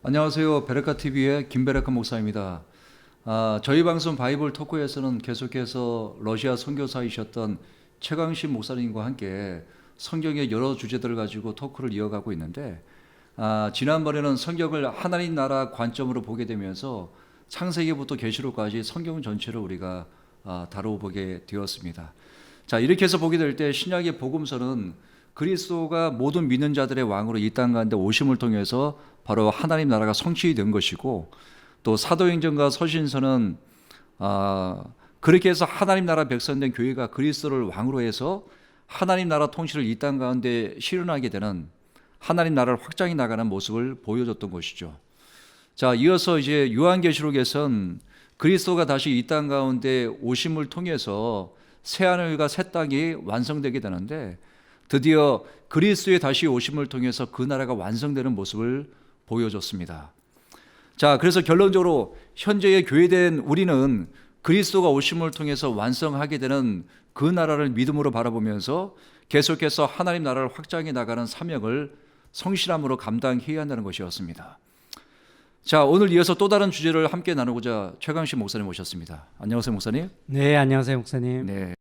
안녕하세요. 베레카 TV의 김베레카 목사입니다. 저희 방송 바이블 토크에서는 계속해서 러시아 선교사이셨던 최강신 목사님과 함께 성경의 여러 주제들을 가지고 토크를 이어가고 있는데, 지난번에는 성경을 하나님 나라 관점으로 보게 되면서 창세기부터 계시록까지 성경 전체를 우리가 다뤄보게 되었습니다. 자, 이렇게 해서 보게 될 때 신약의 복음서는 그리스도가 모든 믿는 자들의 왕으로 이 땅 가운데 오심을 통해서 바로 하나님 나라가 성취된 것이고, 또 사도행전과 서신서는 그렇게 해서 하나님 나라 백성된 교회가 그리스도를 왕으로 해서 하나님 나라 통치를 이 땅 가운데 실현하게 되는 하나님 나라를 확장해 나가는 모습을 보여줬던 것이죠. 자, 이어서 이제 요한계시록에선 그리스도가 다시 이 땅 가운데 오심을 통해서 새하늘과 새 땅이 완성되게 되는데, 드디어 그리스도의 다시 오심을 통해서 그 나라가 완성되는 모습을 보여줬습니다. 자, 그래서 결론적으로 현재의 교회된 우리는 그리스도가 오심을 통해서 완성하게 되는 그 나라를 믿음으로 바라보면서 계속해서 하나님 나라를 확장해 나가는 사명을 성실함으로 감당해야 한다는 것이었습니다. 자, 오늘 이어서 또 다른 주제를 함께 나누고자 최강신 목사님 모셨습니다. 안녕하세요, 목사님. 네, 안녕하세요, 목사님. 네.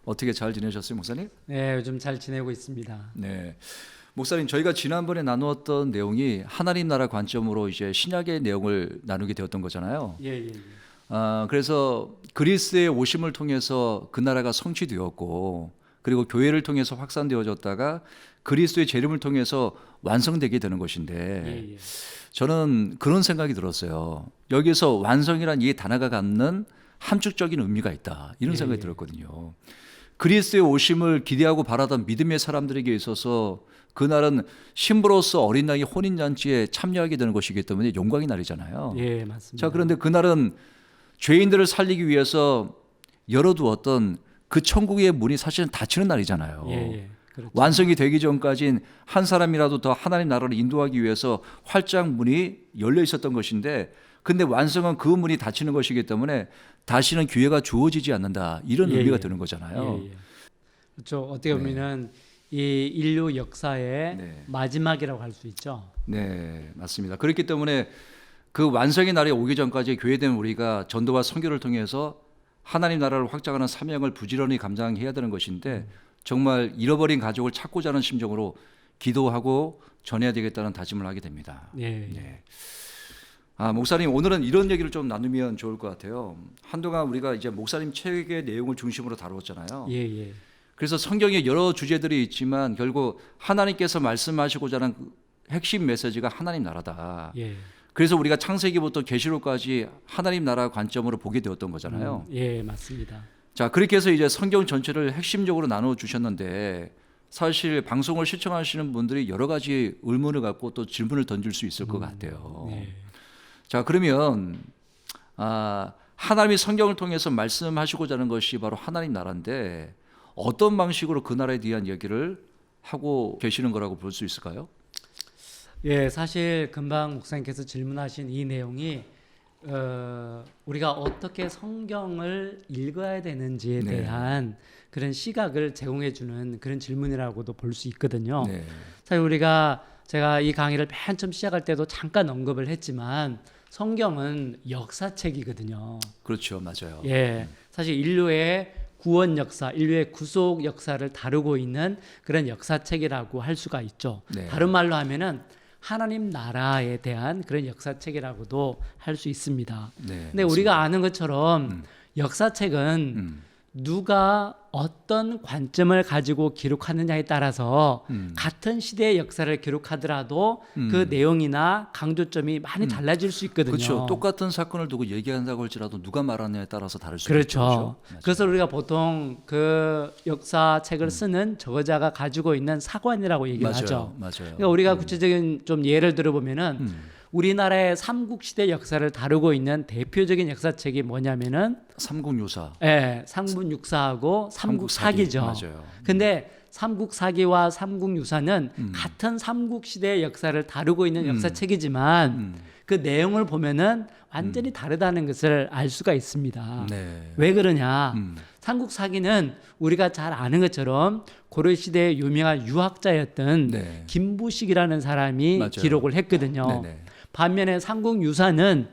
어떻게 잘 지내셨어요, 목사님? 네, 요즘 잘 지내고 있습니다. 네. 목사님, 저희가 지난번에 나누었던 내용이 하나님 나라 관점으로 이제 신약의 내용을 나누게 되었던 거잖아요. 예. 그래서 그리스도의 오심을 통해서 그 나라가 성취되었고, 그리고 교회를 통해서 확산되어졌다가 그리스도의 재림을 통해서 완성되게 되는 것인데, 예. 저는 그런 생각이 들었어요. 여기서 완성이란 이 단어가 갖는 함축적인 의미가 있다, 이런 생각이 들었거든요. 그리스도의 오심을 기대하고 바라던 믿음의 사람들에게 있어서 그날은 신부로서 어린 양의 혼인잔치에 참여하게 되는 것이기 때문에 영광의 날이잖아요. 예, 맞습니다. 자, 그런데 그날은 죄인들을 살리기 위해서 열어두었던 그 천국의 문이 사실은 닫히는 날이잖아요. 예. 그렇죠. 완성이 되기 전까지는 한 사람이라도 더 하나님 나라를 인도하기 위해서 활짝 문이 열려 있었던 것인데, 근데 완성은 그 문이 닫히는 것이기 때문에 다시는 기회가 주어지지 않는다, 이런 의미가 드는 거잖아요. 그렇죠. 어떻게 보면은 이 인류 역사의 네. 마지막이라고 할 수 있죠. 네, 맞습니다. 그렇기 때문에 그 완성의 날이 오기 전까지 교회된 우리가 전도와 선교를 통해서 하나님 나라를 확장하는 사명을 부지런히 감당해야 되는 것인데, 정말 잃어버린 가족을 찾고자 하는 심정으로 기도하고 전해야 되겠다는 다짐을 하게 됩니다. 네. 목사님, 오늘은 이런 얘기를 좀 나누면 좋을 것 같아요. 한동안 우리가 이제 목사님 책의 내용을 중심으로 다루었잖아요. 예. 그래서 성경에 여러 주제들이 있지만 결국 하나님께서 말씀하시고자 하는 그 핵심 메시지가 하나님 나라다. 예. 그래서 우리가 창세기부터 계시록까지 하나님 나라 관점으로 보게 되었던 거잖아요. 예, 맞습니다. 자, 그렇게 해서 이제 성경 전체를 핵심적으로 나눠 주셨는데, 사실 방송을 시청하시는 분들이 여러 가지 의문을 갖고 또 질문을 던질 수 있을 것 같아요. 네. 자, 그러면 하나님이 성경을 통해서 말씀하시고자 하는 것이 바로 하나님 나라인데, 어떤 방식으로 그 나라에 대한 얘기를 하고 계시는 거라고 볼 수 있을까요? 예, 사실 금방 목사님께서 질문하신 이 내용이 우리가 어떻게 성경을 읽어야 되는지에 대한 그런 시각을 제공해 주는 그런 질문이라고도 볼 수 있거든요. 네. 사실 제가 이 강의를 맨 처음 시작할 때도 잠깐 언급을 했지만, 성경은 역사책이거든요. 그렇죠, 맞아요. 예, 사실 인류의 구원 역사, 인류의 구속 역사를 다루고 있는 그런 역사책이라고 할 수가 있죠. 네. 다른 말로 하면은 하나님 나라에 대한 그런 역사책이라고도 할 수 있습니다. 네, 근데 우리가 아는 것처럼 역사책은 누가 어떤 관점을 가지고 기록하느냐에 따라서 같은 시대의 역사를 기록하더라도 그 내용이나 강조점이 많이 달라질 수 있거든요. 그렇죠. 똑같은 사건을 두고 얘기한다고 할지라도 누가 말하느냐에 따라서 다를 수 그렇죠. 있죠. 그래서 우리가 보통 그 역사책을 쓰는 저자가 가지고 있는 사관이라고 얘기를 하죠. 맞아요. 그러니까 우리가 구체적인 좀 예를 들어보면은 우리나라의 삼국시대 역사를 다루고 있는 대표적인 역사책이 뭐냐면은 삼국유사. 삼국육사하고 삼국사기죠. 맞아요. 근데 삼국사기와 삼국유사는 같은 삼국시대의 역사를 다루고 있는 역사책이지만 그 내용을 보면은 완전히 다르다는 것을 알 수가 있습니다. 네. 왜 그러냐? 삼국사기는 우리가 잘 아는 것처럼 고려시대의 유명한 유학자였던 네. 김부식이라는 사람이 맞아요. 기록을 했거든요. 네네. 반면에 삼국유사는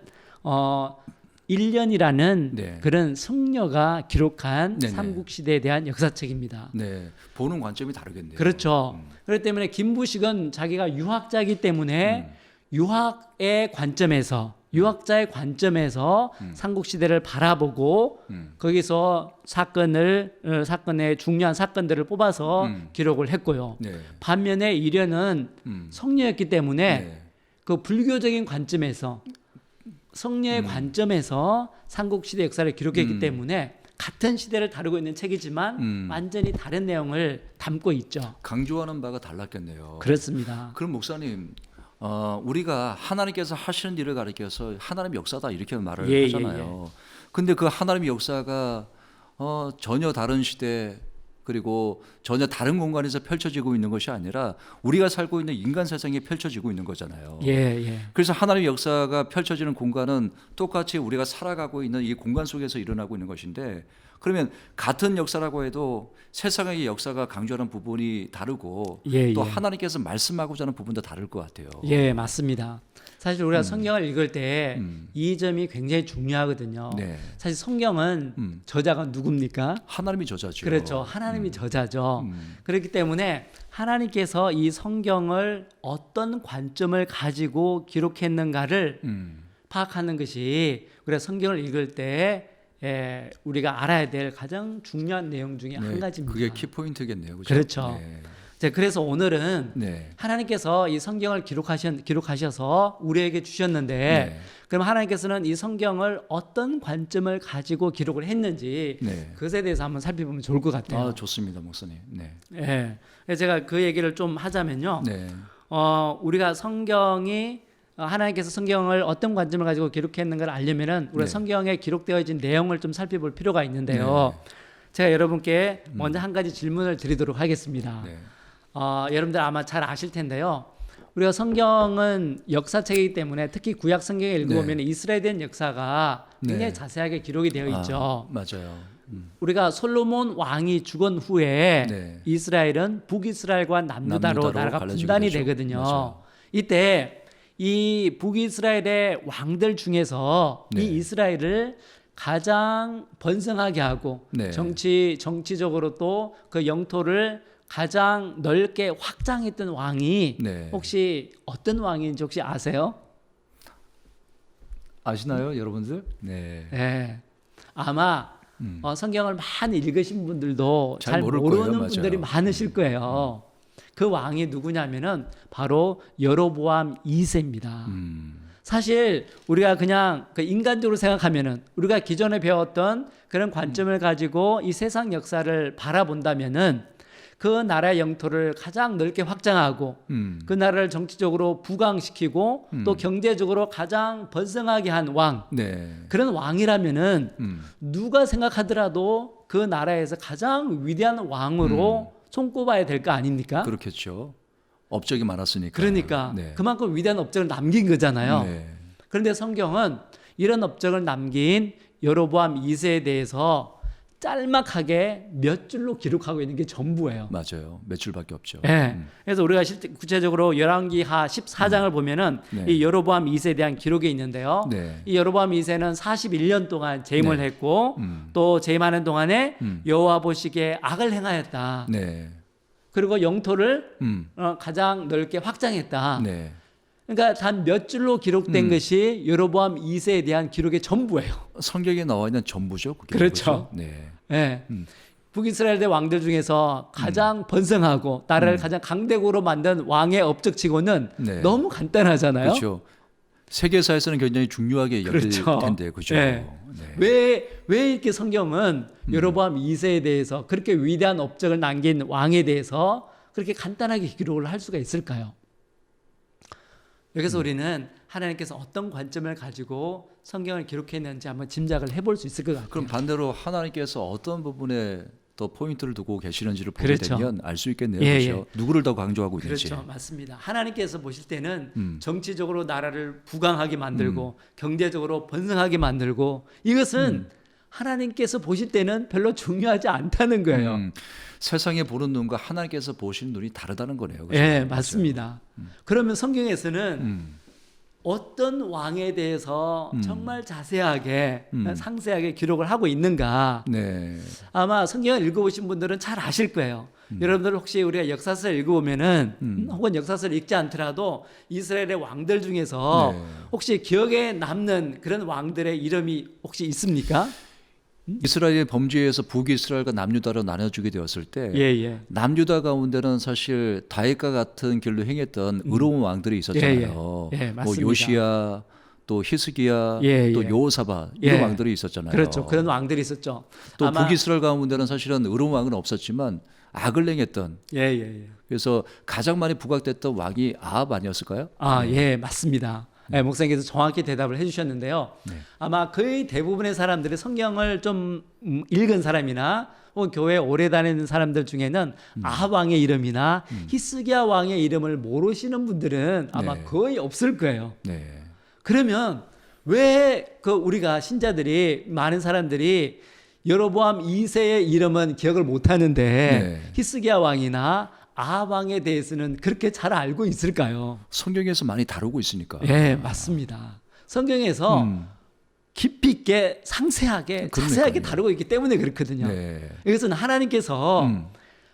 1년이라는 네. 그런 승려가 기록한 네네. 삼국시대에 대한 역사책입니다. 네. 보는 관점이 다르겠네요. 그렇죠. 그렇기 때문에 김부식은 자기가 유학자이기 때문에 유학의 관점에서 유학자의 관점에서 삼국시대를 바라보고 거기서 사건의 중요한 사건들을 뽑아서 기록을 했고요. 네. 반면에 이련은 성녀였기 때문에 네. 그 불교적인 관점에서 성녀의 관점에서 삼국시대 역사를 기록했기 때문에 같은 시대를 다루고 있는 책이지만 완전히 다른 내용을 담고 있죠. 강조하는 바가 달랐겠네요. 그렇습니다. 그럼 목사님, 우리가 하나님께서 하시는 일을 가리켜서 하나님의 역사다 이렇게 말을 예, 하잖아요. 근데 그 하나님의 역사가 전혀 다른 시대 그리고 전혀 다른 공간에서 펼쳐지고 있는 것이 아니라 우리가 살고 있는 인간 세상에 펼쳐지고 있는 거잖아요. 예, 예. 그래서 하나님의 역사가 펼쳐지는 공간은 똑같이 우리가 살아가고 있는 이 공간 속에서 일어나고 있는 것인데, 그러면 같은 역사라고 해도 세상의 역사가 강조하는 부분이 다르고 예, 또 예. 하나님께서 말씀하고자 하는 부분도 다를 것 같아요. 예, 맞습니다. 사실 우리가 성경을 읽을 때 이 점이 굉장히 중요하거든요. 네. 사실 성경은 저자가 누굽니까? 하나님이 저자죠. 그렇죠. 하나님이 저자죠. 그렇기 때문에 하나님께서 이 성경을 어떤 관점을 가지고 기록했는가를 파악하는 것이 우리가 성경을 읽을 때 우리가 알아야 될 가장 중요한 내용 중에 한 가지입니다. 그게 키포인트겠네요. 그렇죠. 네. 자, 그래서 오늘은 네. 하나님께서 이 성경을 기록하셔서 우리에게 주셨는데 네. 그럼 하나님께서는 이 성경을 어떤 관점을 가지고 기록을 했는지 네. 그것에 대해서 한번 살펴보면 좋을 것 같아요. 좋습니다, 목사님. 네. 예. 그래서 제가 그 얘기를 좀 하자면요. 네. 우리가 성경이 하나님께서 성경을 어떤 관점을 가지고 기록했는가를 알려면은 우리가 네. 성경에 기록되어진 내용을 좀 살펴볼 필요가 있는데요. 제가 여러분께 먼저 한 가지 질문을 드리도록 하겠습니다. 네. 여러분들 아마 잘 아실 텐데요. 우리가 성경은 역사책이기 때문에 특히 구약 성경에 읽어보면 이스라엘에 대한 역사가 굉장히 네. 자세하게 기록이 되어 있죠. 맞아요. 우리가 솔로몬 왕이 죽은 후에 네. 이스라엘은 북이스라엘과 남유다로 남유다로 나라가 갈라지게 분단이 되죠. 되거든요. 맞아요. 이때 이 북이스라엘의 왕들 중에서 네. 이 이스라엘을 가장 번성하게 하고 네. 정치적으로 또 그 영토를 가장 넓게 확장했던 왕이 네. 혹시 어떤 왕인지 혹시 아세요? 아시나요, 여러분들? 네. 네. 아마 성경을 많이 읽으신 분들도 잘 잘 모를 모르는 거예요. 분들이 맞아요. 많으실 거예요. 그 왕이 누구냐면은 바로 여로보암 2세입니다. 사실 우리가 그냥 그 인간적으로 생각하면은 우리가 기존에 배웠던 그런 관점을 가지고 이 세상 역사를 바라본다면은 그 나라의 영토를 가장 넓게 확장하고 그 나라를 정치적으로 부강시키고 또 경제적으로 가장 번성하게 한 왕, 네. 그런 왕이라면은 누가 생각하더라도 그 나라에서 가장 위대한 왕으로 손꼽아야 될 거 아닙니까? 그렇겠죠. 업적이 많았으니까. 그러니까 네. 그만큼 위대한 업적을 남긴 거잖아요. 네. 그런데 성경은 이런 업적을 남긴 여로보암 2세에 대해서 짤막하게 몇 줄로 기록하고 있는 게 전부예요. 맞아요. 몇 줄밖에 없죠. 예. 그래서 우리가 구체적으로 열왕기하 14장을 보면은 네. 이 여로보암 2세에 대한 기록이 있는데요. 네. 이 여로보암 2세는 41년 동안 재임을 네. 했고 또 재임하는 동안에 여호와 보시기에 악을 행하였다. 네. 그리고 영토를 음. 가장 넓게 확장했다. 네. 그러니까 단 몇 줄로 기록된 것이 여로보암 2세에 대한 기록의 전부예요. 성경에 나와 있는 전부죠. 그게 그렇죠. 그거죠? 네. 예. 북이스라엘의 왕들 중에서 가장 번성하고 나라를 가장 강대국으로 만든 왕의 업적치고는 네. 너무 간단하잖아요. 그렇죠. 세계사에서는 굉장히 중요하게 여길 그렇죠. 텐데, 그죠? 네. 네. 왜 이렇게 성경은 여로보암 2세에 대해서 그렇게 위대한 업적을 남긴 왕에 대해서 그렇게 간단하게 기록을 할 수가 있을까요? 여기서 우리는 하나님께서 어떤 관점을 가지고 성경을 기록했는지 한번 짐작을 해볼 수 있을 것 같아요. 그럼 반대로 하나님께서 어떤 부분에 또 포인트를 두고 계시는지를 보게 그렇죠. 되면 알 수 있겠네요. 예, 그렇죠? 누구를 더 강조하고 있는지. 그렇죠. 맞습니다. 하나님께서 보실 때는 음. 정치적으로 나라를 부강하게 만들고 경제적으로 번성하게 만들고 이것은 하나님께서 보실 때는 별로 중요하지 않다는 거예요. 세상에 보는 눈과 하나님께서 보시는 눈이 다르다는 거네요. 그렇죠? 예, 맞습니다. 그러면 성경에서는 음. 어떤 왕에 대해서 정말 자세하게 상세하게 기록을 하고 있는가? 네. 아마 성경을 읽어보신 분들은 잘 아실 거예요. 여러분들 혹시 우리가 역사서를 읽어보면은 혹은 역사서를 읽지 않더라도 이스라엘의 왕들 중에서 네. 혹시 기억에 남는 그런 왕들의 이름이 혹시 있습니까? 이스라엘의 범죄에서 북이스라엘과 남유다로 나눠주게 되었을 때 예. 남유다 가운데는 사실 다윗과 같은 길로 행했던 의로운 왕들이 있었잖아요. 예, 뭐 맞습니다. 요시야, 또 히스기야, 예, 또 예. 여호사밧 이런 예. 왕들이 있었잖아요. 그렇죠. 그런 왕들이 있었죠. 또 아마 북이스라엘 가운데는 사실은 의로운 왕은 없었지만 악을 행했던 예. 그래서 가장 많이 부각됐던 왕이 아합 아니었을까요? 아, 예, 맞습니다. 네, 목사님께서 정확히 대답을 해주셨는데요. 네. 아마 거의 대부분의 사람들이 성경을 좀 읽은 사람이나 혹은 교회에 오래 다니는 사람들 중에는 아합 왕의 이름이나 히스기야 왕의 이름을 모르시는 분들은 아마 네. 거의 없을 거예요. 네. 그러면 왜 그 우리가 신자들이 많은 사람들이 여로보암 2세의 이름은 기억을 못 하는데 네. 히스기야 왕이나 아합 왕에 대해서는 그렇게 잘 알고 있을까요? 성경에서 많이 다루고 있으니까. 예, 맞습니다. 성경에서 깊이 있게 상세하게 그러니까요. 자세하게 다루고 있기 때문에 그렇거든요. 네. 이것은 하나님께서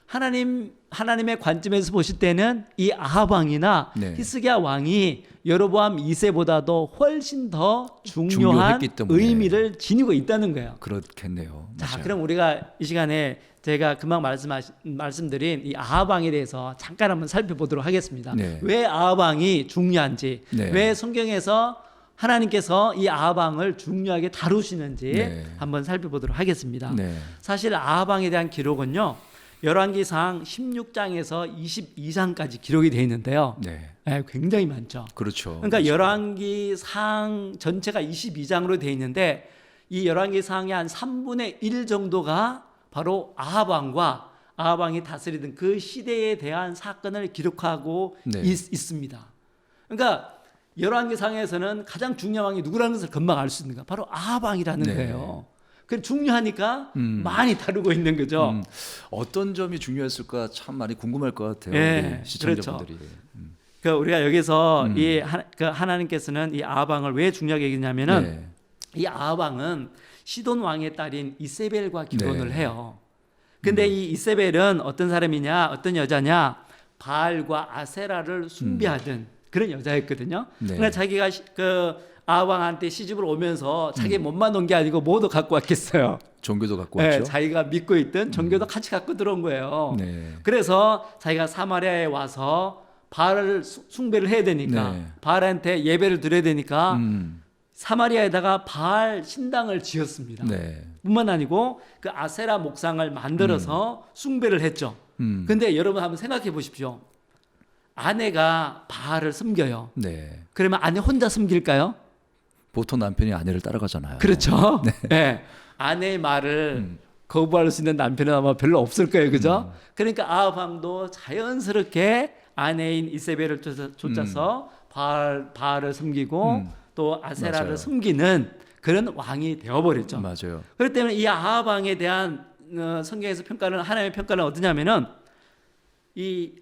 하나님의 관점에서 보실 때는 이 아합 왕이나 네. 히스기야 왕이 여로보암 2세보다도 훨씬 더 중요한 중요했기 때문에. 의미를 지니고 있다는 거예요. 그렇겠네요. 자, 맞아요. 그럼 우리가 이 시간에 제가 금방 말씀드린 이 아합 왕에 대해서 잠깐 한번 살펴보도록 하겠습니다. 네. 왜 아합 왕이 중요한지, 네. 왜 성경에서 하나님께서 이 아합 왕을 중요하게 다루시는지 네. 한번 살펴보도록 하겠습니다. 네. 사실 아합 왕에 대한 기록은요. 열왕기상 16장에서 22장까지 기록이 되어 있는데요. 네. 네, 굉장히 많죠. 그렇죠. 그러니까 열왕기상 전체가 22장으로 되어 있는데 이 열왕기상의 한 3분의 1 정도가 바로 아합 왕과 아합 왕이 다스리던 그 시대에 대한 사건을 기록하고 네. 있습니다. 그러니까 열왕기상에서는 가장 중요한 왕이 누구라는 것을 금방 알 수 있는가? 바로 아합 왕이라는 네. 거예요. 그 중요하니까 많이 다루고 있는 거죠. 어떤 점이 중요했을까 참 많이 궁금할 것 같아요. 예, 우리 시청자분들이. 그 우리가 여기서 그 하나님께서는 이 아합 왕을 왜 중요하게 얘기했냐면은 네. 이 아합 왕은 시돈 왕의 딸인 이세벨과 결혼을 네. 해요. 근데 이 이세벨은 어떤 사람이냐, 어떤 여자냐, 바알과 아세라를 숭배하던 그런 여자였거든요. 네. 그러니까 자기가 그 아합 왕한테 시집을 오면서 자기 몸만 온 게 아니고 뭐도 갖고 왔겠어요. 종교도 갖고 네, 왔죠. 자기가 믿고 있던 종교도 같이 갖고 들어온 거예요. 네. 그래서 자기가 사마리아에 와서 바알을 숭배를 해야 되니까 네. 바알한테 예배를 드려야 되니까 음. 사마리아에다가 바알 신당을 지었습니다. 네. 뿐만 아니고 그 아세라 목상을 만들어서 숭배를 했죠. 근데 여러분 한번 생각해 보십시오. 아내가 바알을 섬겨요. 네. 그러면 아내 혼자 섬길까요? 보통 남편이 아내를 따라가잖아요. 그렇죠. 네. 아내의 말을 거부할 수 있는 남편은 아마 별로 없을 거예요. 그죠? 그러니까 아합 왕도 자연스럽게 아내인 이세벨을 쫓아서 바알을 섬기고 또 아세라를 맞아요. 섬기는 그런 왕이 되어버렸죠. 맞아요. 그렇기 때문에 이 아합 왕에 대한 성경에서 평가는 하나님의 평가는 어떠냐면은 이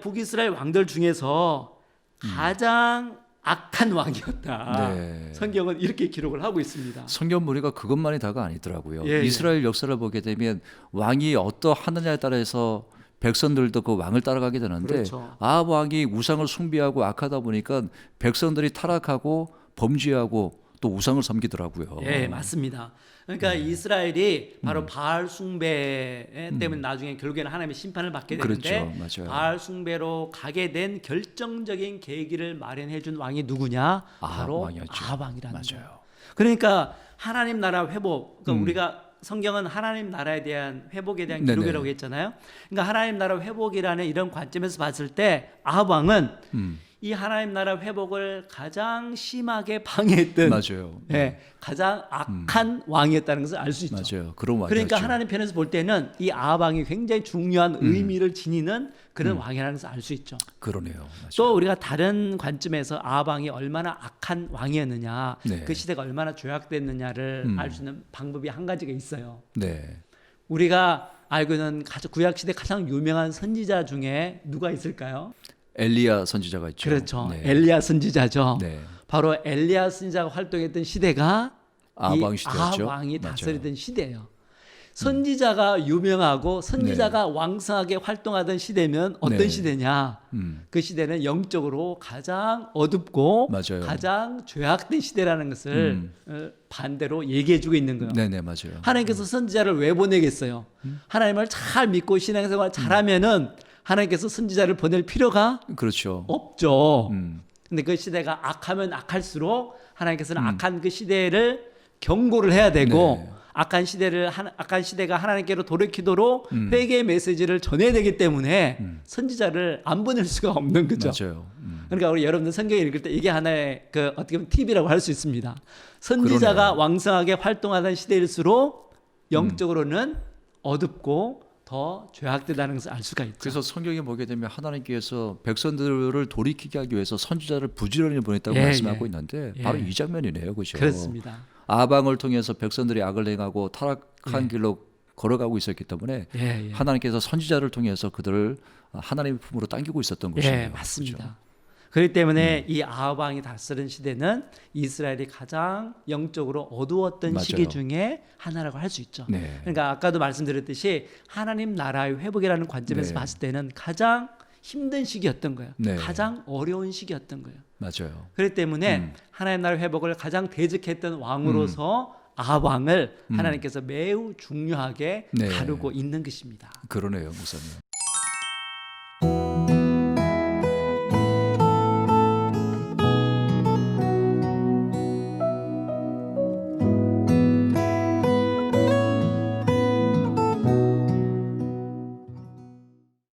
북이스라엘 왕들 중에서 가장 악한 왕이었다. 네. 성경은 이렇게 기록을 하고 있습니다. 성경 무리가 그것만이 다가 아니더라고요. 예, 예. 이스라엘 역사를 보게 되면 왕이 어떠하느냐에 따라서 백성들도 그 왕을 따라가게 되는데 그렇죠. 아합 왕이 우상을 숭배하고 악하다 보니까 백성들이 타락하고 범죄하고 또 우상을 섬기더라고요. 예, 맞습니다. 그러니까 이스라엘이 바로 바알 숭배 때문에 나중에 결국에는 하나님의 심판을 받게 되는데 그렇죠. 맞아요. 바알 숭배로 가게 된 결정적인 계기를 마련해 준 왕이 누구냐? 바로 왕이었죠. 아합 왕이라는 거예요. 맞아요. 그러니까 하나님 나라 회복. 그러니까 우리가 성경은 하나님 나라에 대한 회복에 대한 네네. 기록이라고 했잖아요. 그러니까 하나님 나라 회복이라는 이런 관점에서 봤을 때 아합 왕은 이 하나님 나라 회복을 가장 심하게 방해했던 맞아요. 예, 가장 악한 왕이었다는 것을 알 수 있죠. 맞아요. 그런 왕이었죠. 그러니까 하나님 편에서 볼 때는 이 아합 왕이 굉장히 중요한 의미를 지니는 그런 왕이라는 것을 알 수 있죠. 그러네요. 맞아요. 또 우리가 다른 관점에서 아합 왕이 얼마나 악한 왕이었느냐, 네. 그 시대가 얼마나 죄악됐느냐를 알 수 있는 방법이 한 가지가 있어요. 네. 우리가 알고 있는 구약 시대 가장 유명한 선지자 중에 누가 있을까요? 엘리야 선지자가 있죠. 그렇죠. 네. 엘리야 선지자죠. 네. 바로 엘리야 선지자가 활동했던 시대가 아합 이 왕 시대였죠. 아합 왕이 맞아요. 다스리던 시대예요. 선지자가 유명하고 선지자가 왕성하게 활동하던 시대면 어떤 네. 시대냐? 그 시대는 영적으로 가장 어둡고 맞아요. 가장 죄악된 시대라는 것을 반대로 얘기해주고 있는 거예요. 네네 맞아요. 하나님께서 선지자를 왜 보내겠어요? 하나님을 잘 믿고 신앙생활 잘하면은 하나님께서 선지자를 보낼 필요가 그렇죠. 없죠. 근데 그 시대가 악하면 악할수록 하나님께서는 악한 그 시대를 경고를 해야 되고 네. 악한 시대가 하나님께로 돌이키도록 회개의 메시지를 전해야 되기 때문에 선지자를 안 보낼 수가 없는 거죠. 맞아요. 그러니까 우리 여러분들 성경 읽을 때 이게 하나의 그 어떻게 보면 팁이라고 할 수 있습니다. 선지자가 그러네요. 왕성하게 활동하던 시대일수록 영적으로는 어둡고 더 죄악되다는 것을 알 수가 있죠. 그래서 성경에 보게 되면 하나님께서 백성들을 돌이키게 하기 위해서 선지자를 부지런히 보냈다고 예, 말씀하고 예. 있는데 예. 바로 이 장면이네요, 그렇죠? 그렇습니다. 아방을 통해서 백성들이 악을 행하고 타락한 예. 길로 걸어가고 있었기 때문에 예, 예. 하나님께서 선지자를 통해서 그들을 하나님의 품으로 당기고 있었던 것이에요. 예, 맞습니다. 그렇기 때문에 이 아합 왕이 다스린 시대는 이스라엘이 가장 영적으로 어두웠던 맞아요. 시기 중에 하나라고 할 수 있죠. 네. 그러니까 아까도 말씀드렸듯이 하나님 나라의 회복이라는 관점에서 네. 봤을 때는 가장 힘든 시기였던 거예요. 네. 가장 어려운 시기였던 거예요. 맞아요. 그렇기 때문에 하나님 나라 회복을 가장 대적했던 왕으로서 아합 왕을 하나님께서 매우 중요하게 네. 다루고 있는 것입니다. 그러네요, 목사님.